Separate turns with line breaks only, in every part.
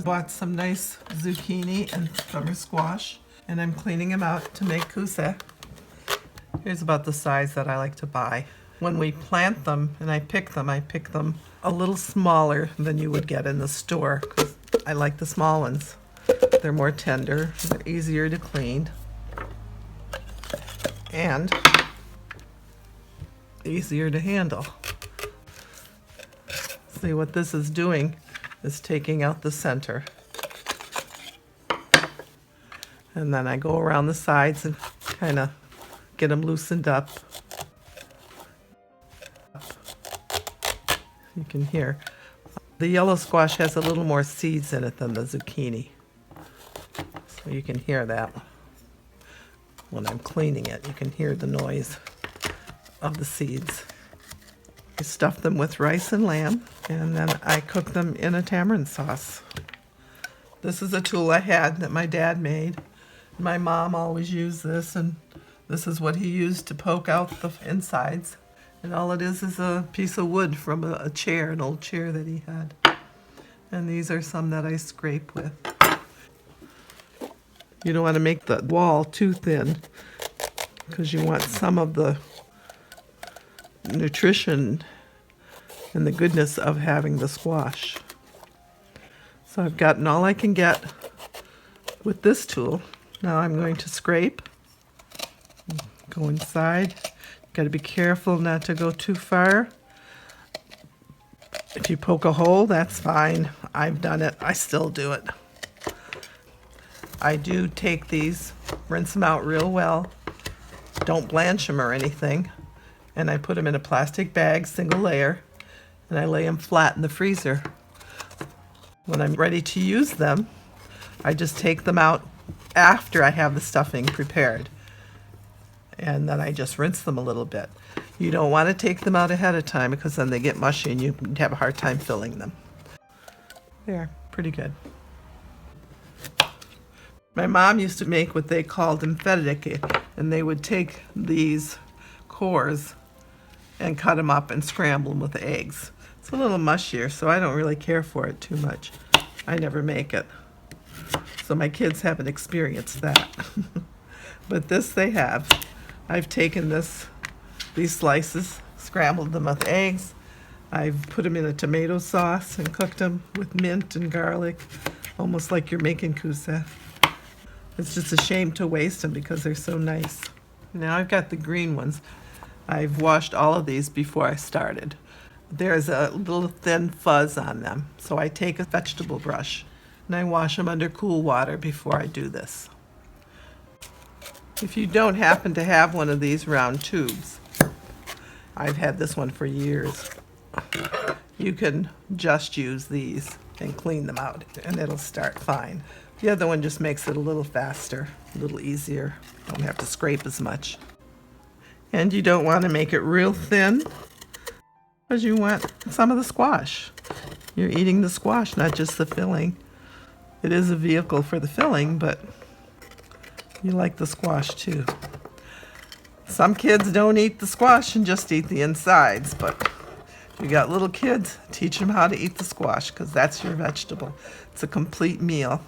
bought some nice zucchini and summer squash, and I'm cleaning them out to make kusa. Here's about the size that I like to buy. When we plant them and I pick them a little smaller than you would get in the store, because I like the small ones. They're more tender, they're easier to clean, and easier to handle. See, what this is doing is taking out the center. And then I go around the sides and kind of get them loosened up. You can hear. The yellow squash has a little more seeds in it than the zucchini. So you can hear that when I'm cleaning it. You can hear the noise of the seeds. I stuff them with rice and lamb, and then I cook them in a tamarind sauce. This is a tool I had that my dad made. My mom always used this, and this is what he used to poke out the insides. And all it is a piece of wood from a chair, an old chair that he had. And these are some that I scrape with. You don't want to make the wall too thin, because you want some of the nutrition and the goodness of having the squash. So I've gotten all I can get with this tool. Now I'm going to scrape, go inside. Got to be careful not to go too far. If you poke a hole, that's fine. I've done it. I still do it. I do take these, rinse them out real well. Don't blanch them or anything. And I put them in a plastic bag, single layer, and I lay them flat in the freezer. When I'm ready to use them, I just take them out after I have the stuffing prepared. And then I just rinse them a little bit. You don't want to take them out ahead of time, because then they get mushy and you have a hard time filling them. There, pretty good. My mom used to make what they called emphatic, and they would take these cores and cut them up and scramble them with eggs. It's a little mushier, so I don't really care for it too much. I never make it. So my kids haven't experienced that. But this they have. I've taken these slices, scrambled them with eggs. I've put them in a tomato sauce and cooked them with mint and garlic, almost like you're making kusa. It's just a shame to waste them because they're so nice. Now I've got the green ones. I've washed all of these before I started. There's a little thin fuzz on them, so I take a vegetable brush and I wash them under cool water before I do this. If you don't happen to have one of these round tubes, I've had this one for years, you can just use these and clean them out and it'll start fine. The other one just makes it a little faster, a little easier. Don't have to scrape as much. And you don't want to make it real thin, because you want some of the squash. You're eating the squash, not just the filling. It is a vehicle for the filling, but you like the squash too. Some kids don't eat the squash and just eat the insides, but if you got little kids, teach them how to eat the squash, because that's your vegetable. It's a complete meal.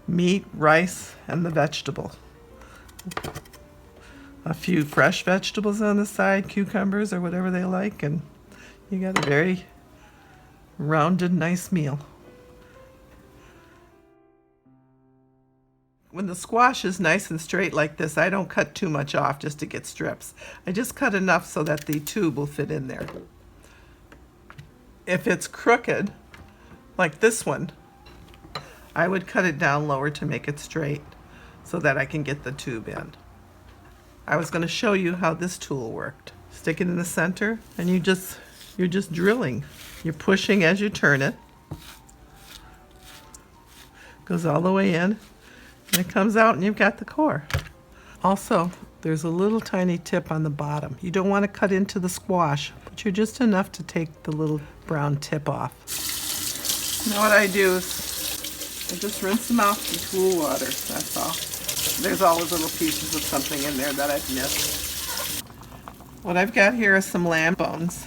Meat, rice, and the vegetable. A few fresh vegetables on the side, cucumbers or whatever they like, and you got a very rounded, nice meal. When the squash is nice and straight like this, I don't cut too much off just to get strips. I just cut enough so that the tube will fit in there. If it's crooked, like this one, I would cut it down lower to make it straight so that I can get the tube in. I was going to show you how this tool worked. Stick it in the center, and you're just drilling. You're pushing as you turn it. Goes all the way in. And it comes out and you've got the core. Also, there's a little tiny tip on the bottom. You don't want to cut into the squash, but you're just enough to take the little brown tip off. Now what I do is I just rinse them out in cool water, that's all. There's always little pieces of something in there that I've missed. What I've got here is some lamb bones.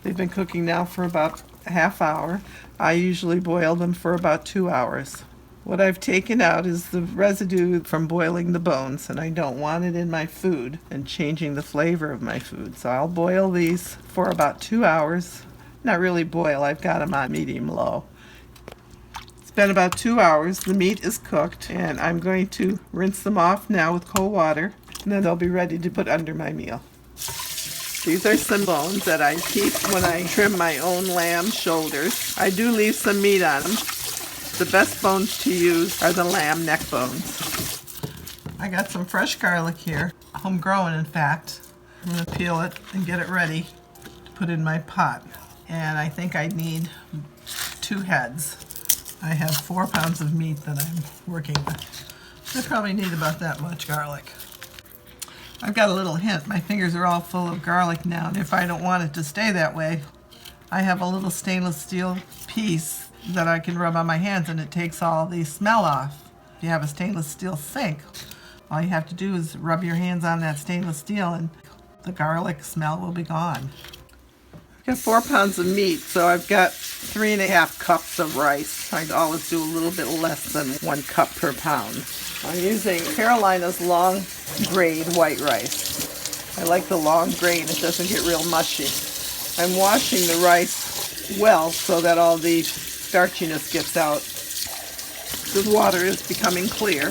They've been cooking now for about a half hour. I usually boil them for about 2 hours. What I've taken out is the residue from boiling the bones, and I don't want it in my food and changing the flavor of my food. So I'll boil these for about 2 hours. Not really boil, I've got them on medium-low. It's been about 2 hours. The meat is cooked, and I'm going to rinse them off now with cold water, and then they'll be ready to put under my meal. These are some bones that I keep when I trim my own lamb shoulders. I do leave some meat on them. The best bones to use are the lamb neck bones. I got some fresh garlic here, homegrown in fact. I'm going to peel it and get it ready to put in my pot. And I think I need 2 heads. I have 4 pounds of meat that I'm working with. I probably need about that much garlic. I've got a little hint. My fingers are all full of garlic now. If I don't want it to stay that way, I have a little stainless steel piece that I can rub on my hands, and it takes all the smell off. If you have a stainless steel sink, all you have to do is rub your hands on that stainless steel and the garlic smell will be gone. I've got 4 pounds of meat, so I've got 3.5 cups of rice. I always do a little bit less than 1 cup per pound. I'm using Carolina's long grade white rice. I like the long grain, it doesn't get real mushy. I'm washing the rice well so that all the starchiness gets out. The water is becoming clear.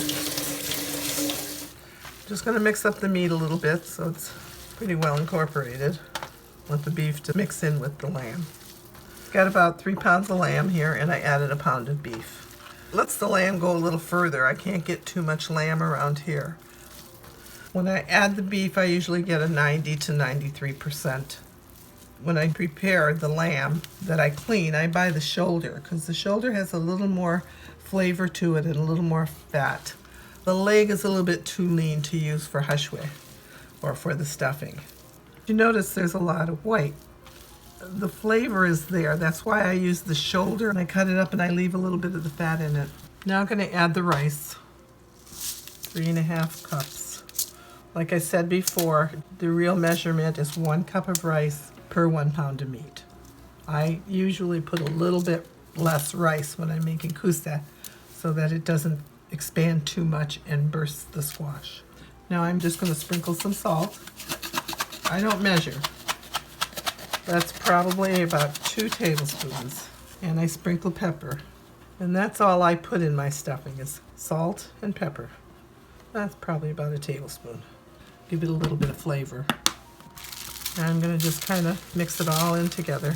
Just going to mix up the meat a little bit so it's pretty well incorporated. Want the beef to mix in with the lamb. Got about 3 pounds of lamb here, and I added a pound of beef. Lets the lamb go a little further. I can't get too much lamb around here. When I add the beef, I usually get a 90 to 93%. When I prepare the lamb that I clean, I buy the shoulder because the shoulder has a little more flavor to it and a little more fat. The leg is a little bit too lean to use for hashwe or for the stuffing. You notice there's a lot of white. The flavor is there. That's why I use the shoulder, and I cut it up and I leave a little bit of the fat in it. Now I'm going to add the rice. 3.5 cups. Like I said before, the real measurement is 1 cup of rice per 1 pound of meat. I usually put a little bit less rice when I'm making Koosa so that it doesn't expand too much and burst the squash. Now I'm just going to sprinkle some salt. I don't measure. That's probably about 2 tablespoons. And I sprinkle pepper. And that's all I put in my stuffing is salt and pepper. That's probably about a tablespoon. Give it a little bit of flavor. And I'm going to just kind of mix it all in together.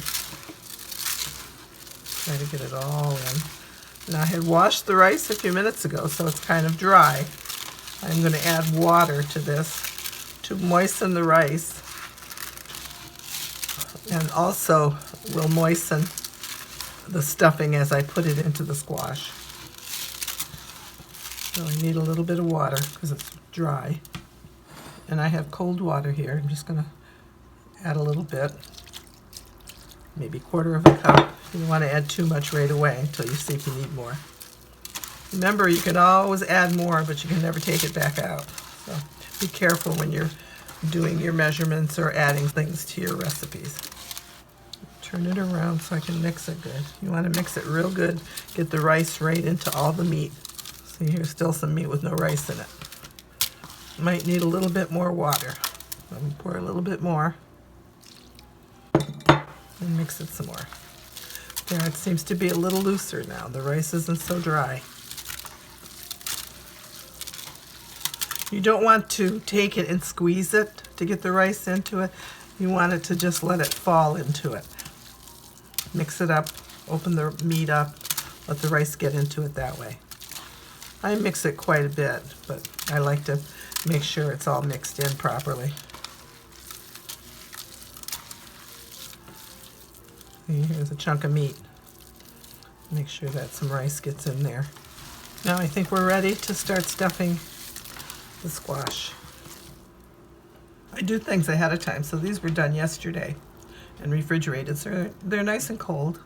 Try to get it all in. Now I had washed the rice a few minutes ago, so it's kind of dry. I'm going to add water to this to moisten the rice. And also will moisten the stuffing as I put it into the squash. So I need a little bit of water because it's dry. And I have cold water here. I'm just going to add a little bit, maybe 1/4 of a cup. You don't want to add too much right away until you see if you need more. Remember, you can always add more, but you can never take it back out. So be careful when you're doing your measurements or adding things to your recipes. Turn it around so I can mix it good. You want to mix it real good. Get the rice right into all the meat. See, here's still some meat with no rice in it. Might need a little bit more water. Let me pour a little bit more. And mix it some more. There, it seems to be a little looser now. The rice isn't so dry. You don't want to take it and squeeze it to get the rice into it. You want it to just let it fall into it. Mix it up, open the meat up, let the rice get into it that way. I mix it quite a bit, but I like to make sure it's all mixed in properly. See, here's a chunk of meat. Make sure that some rice gets in there. Now I think we're ready to start stuffing the squash. I do things ahead of time, so these were done yesterday and refrigerated, so they're nice and cold,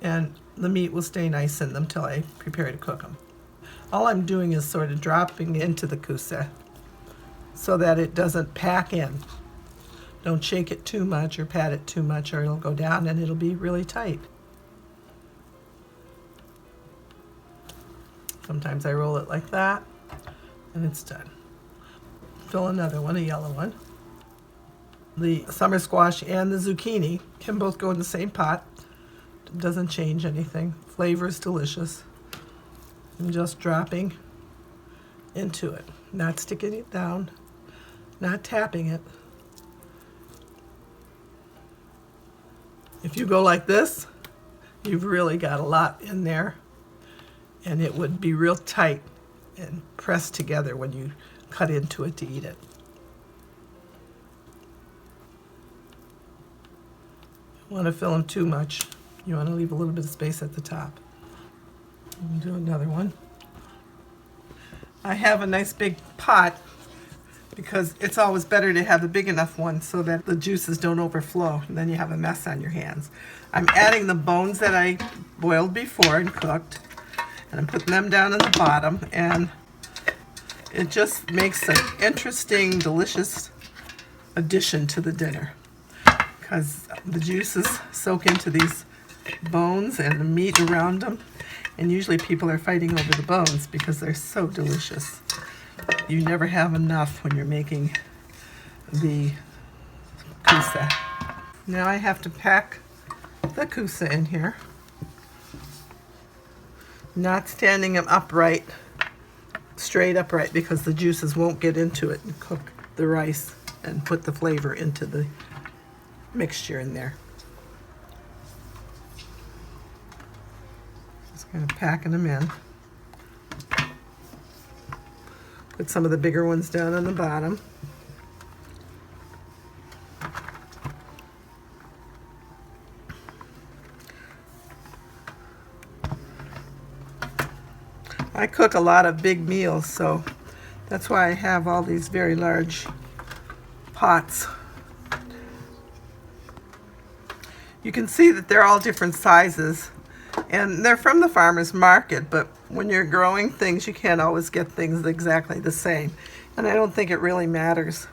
and the meat will stay nice in them till I prepare to cook them. All I'm doing is sort of dropping into the Koosa so that it doesn't pack in. Don't shake it too much or pat it too much, or it'll go down and it'll be really tight. Sometimes I roll it like that, and it's done. Fill another one, a yellow one. The summer squash and the zucchini can both go in the same pot. It doesn't change anything. Flavor is delicious. I'm just dropping into it, not sticking it down, not tapping it. If you go like this, you've really got a lot in there, and it would be real tight and pressed together when you cut into it to eat it. You want to fill them too much. You want to leave a little bit of space at the top. Do another one. I have a nice big pot because it's always better to have a big enough one so that the juices don't overflow, and then you have a mess on your hands. I'm adding the bones that I boiled before and cooked, and I'm putting them down at the bottom, and it just makes an interesting, delicious addition to the dinner because the juices soak into these bones and the meat around them, and usually people are fighting over the bones because they're so delicious. You never have enough when you're making the Koosa. Now I have to pack the Koosa in here. Not standing them upright, straight upright, because the juices won't get into it and cook the rice and put the flavor into the mixture in there. Just kind of packing them in. Put some of the bigger ones down on the bottom. I cook a lot of big meals, so that's why I have all these very large pots. You can see that they're all different sizes, and they're from the farmer's market, but when you're growing things, you can't always get things exactly the same. And I don't think it really matters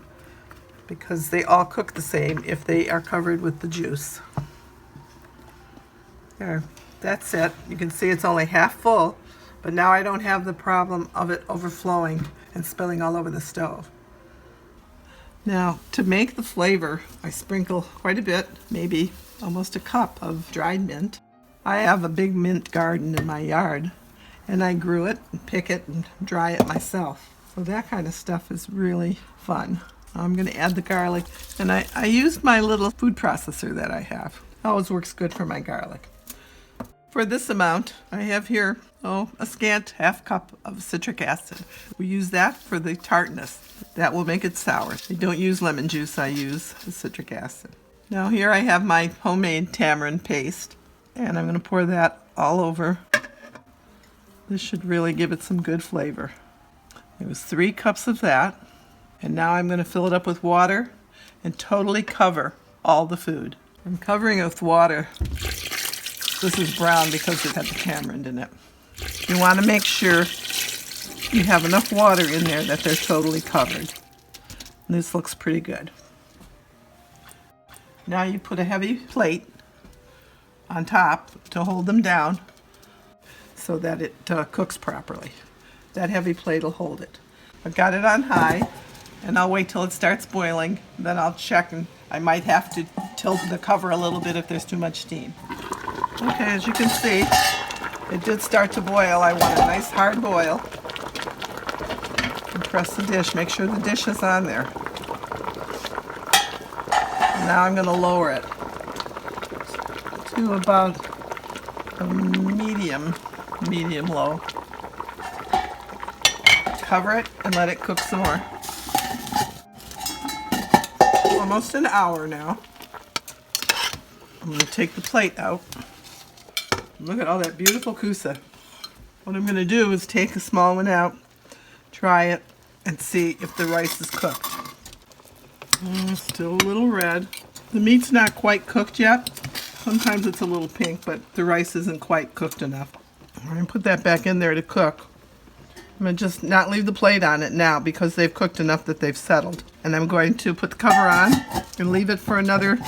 because they all cook the same if they are covered with the juice. There, that's it. You can see it's only half full, but now I don't have the problem of it overflowing and spilling all over the stove. Now, to make the flavor, I sprinkle quite a bit, maybe almost a cup of dried mint. I have a big mint garden in my yard, and I grew it and pick it and dry it myself. So that kind of stuff is really fun. I'm going to add the garlic, and I used my little food processor that I have. It always works good for my garlic. For this amount, I have here, a scant half cup of citric acid. We use that for the tartness. That will make it sour. I don't use lemon juice, I use the citric acid. Now here I have my homemade tamarind paste, and I'm going to pour that all over. This should really give it some good flavor. It was 3 cups of that, and now I'm going to fill it up with water and totally cover all the food. I'm covering it with water. This is brown because it had the tamarind in it. You want to make sure you have enough water in there that they're totally covered. And this looks pretty good. Now you put a heavy plate on top to hold them down so that it cooks properly. That heavy plate will hold it. I've got it on high, and I'll wait till it starts boiling. Then I'll check, and I might have to tilt the cover a little bit if there's too much steam. Okay, as you can see, it did start to boil. I want a nice hard boil. Press the dish, make sure the dish is on there. Now I'm going to lower it to about a medium low. Cover it and let it cook some more. Almost an hour now. I'm going to take the plate out. Look at all that beautiful Koosa. What I'm going to do is take a small one out, try it, and see if the rice is cooked. Still a little red. The meat's not quite cooked yet. Sometimes it's a little pink, but the rice isn't quite cooked enough. I'm going to put that back in there to cook. I'm going to just not leave the plate on it now because they've cooked enough that they've settled. And I'm going to put the cover on and leave it for another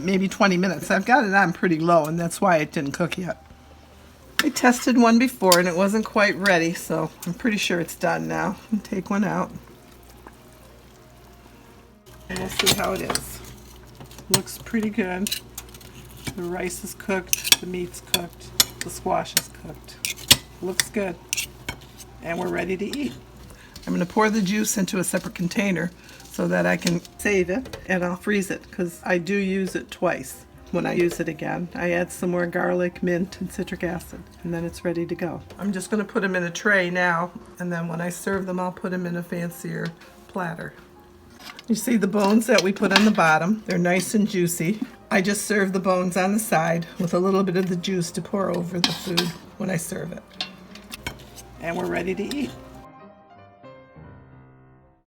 maybe 20 minutes. I've got it on pretty low, and that's why it didn't cook yet. I tested one before and it wasn't quite ready, so I'm pretty sure it's done now. I'll take one out. And we'll see how it is. Looks pretty good. The rice is cooked, the meat's cooked, the squash is cooked. Looks good. And we're ready to eat. I'm going to pour the juice into a separate container so that I can save it, and I'll freeze it because I do use it twice. When I use it again, I add some more garlic, mint, and citric acid, and then it's ready to go. I'm just going to put them in a tray now, and then when I serve them, I'll put them in a fancier platter. You see the bones that we put on the bottom? They're nice and juicy. I just serve the bones on the side with a little bit of the juice to pour over the food when I serve it. And we're ready to eat.